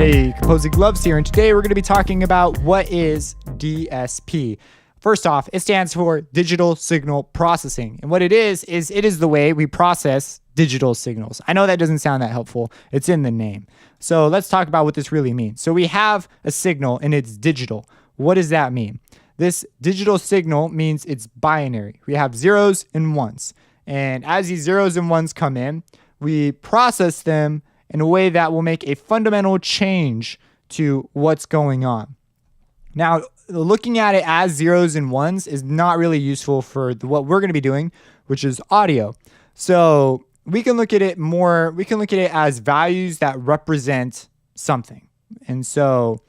everybody, Composing Gloves here, and today we're going to be talking about what is DSP. First off, it stands for Digital Signal Processing, and what it is it is the way we process digital signals. I know that doesn't sound that helpful. It's in the name. So let's talk about what this really means. So we have a signal and it's digital. What does that mean? This digital signal means it's binary. We have zeros and ones, and as these zeros and ones come in, we process them in a way that will make a fundamental change to what's going on. Now, looking at it as zeros and ones is not really useful for what we're going to be doing, which is audio. So we can look at it as values that represent something. And so,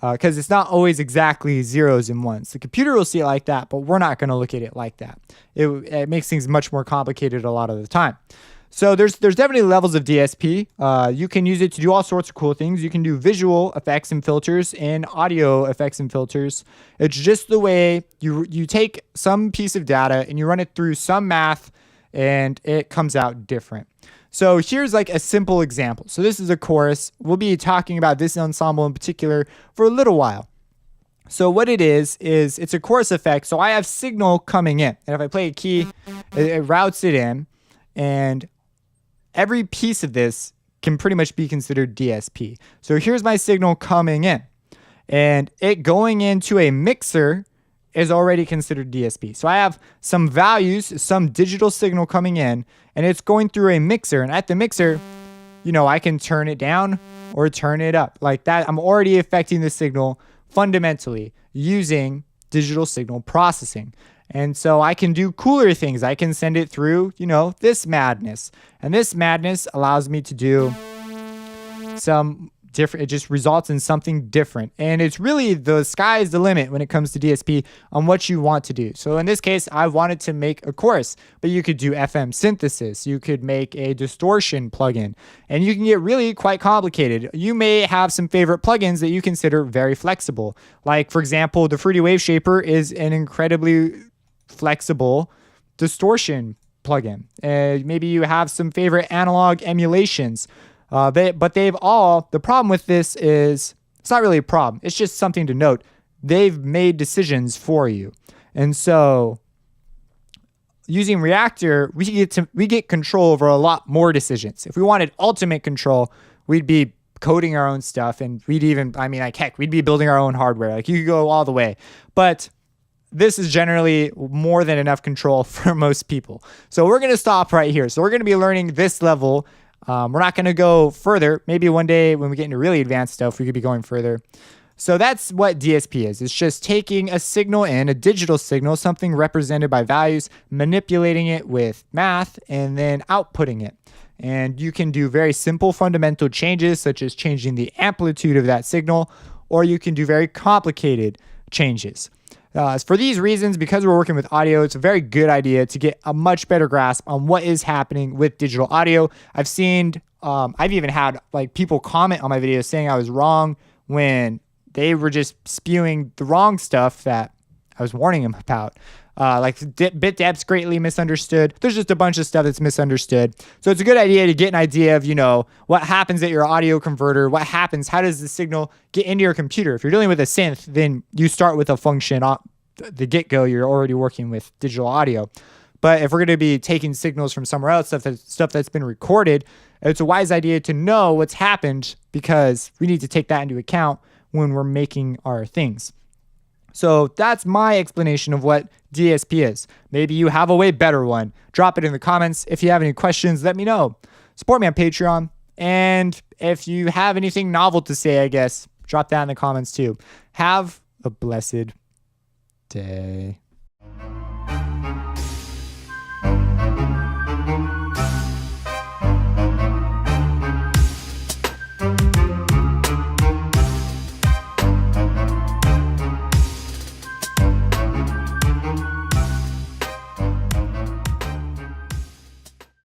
because it's not always exactly zeros and ones. The computer will see it like that, but we're not going to look at it like that. It makes things much more complicated a lot of the time. So there's definitely levels of DSP. You can use it to do all sorts of cool things. You can do visual effects and filters and audio effects and filters. It's just the way you take some piece of data and you run it through some math and it comes out different. So here's like a simple example. So this is a chorus. We'll be talking about this ensemble in particular for a little while. So what it is it's a chorus effect. So I have signal coming in, and if I play a key, it routes it in, and every piece of this can pretty much be considered DSP. So here's my signal coming in, and it going into a mixer is already considered DSP. So I have some values, some digital signal coming in, and it's going through a mixer. And at the mixer, I can turn it down or turn it up like that. I'm already affecting the signal fundamentally using digital signal processing. And so I can do cooler things. I can send it through, this madness. And this madness allows me to do some different. It just results in something different. And it's really the sky is the limit when it comes to DSP on what you want to do. So in this case, I wanted to make a chorus, but you could do FM synthesis. You could make a distortion plugin, and you can get really quite complicated. You may have some favorite plugins that you consider very flexible. Like, for example, the Fruity Wave Shaper is an incredibly flexible distortion plugin. Maybe you have some favorite analog emulations, but the problem with this is it's not really a problem. It's just something to note. They've made decisions for you. And so using Reactor, we get control over a lot more decisions. If we wanted ultimate control, we'd be coding our own stuff, and we'd be building our own hardware. Like, you could go all the way. But this is generally more than enough control for most people. So we're going to stop right here. So we're going to be learning this level. We're not going to go further. Maybe one day when we get into really advanced stuff, we could be going further. So that's what DSP is. It's just taking a signal in, a digital signal, something represented by values, manipulating it with math, and then outputting it. And you can do very simple fundamental changes, such as changing the amplitude of that signal, or you can do very complicated changes. For these reasons, because we're working with audio, it's a very good idea to get a much better grasp on what is happening with digital audio. I've even had people comment on my videos saying I was wrong when they were just spewing the wrong stuff that I was warning them about. Bit depth's greatly misunderstood. There's just a bunch of stuff that's misunderstood. So it's a good idea to get an idea of, what happens at your audio converter, what happens, how does the signal get into your computer? If you're dealing with a synth, then you start with a function. The get-go, you're already working with digital audio. But if we're going to be taking signals from somewhere else, stuff that's been recorded, it's a wise idea to know what's happened, because we need to take that into account when we're making our things. So that's my explanation of what DSP is. Maybe you have a way better one. Drop it in the comments. If you have any questions, let me know. Support me on Patreon. And if you have anything novel to say, I guess, drop that in the comments too. Have a blessed day.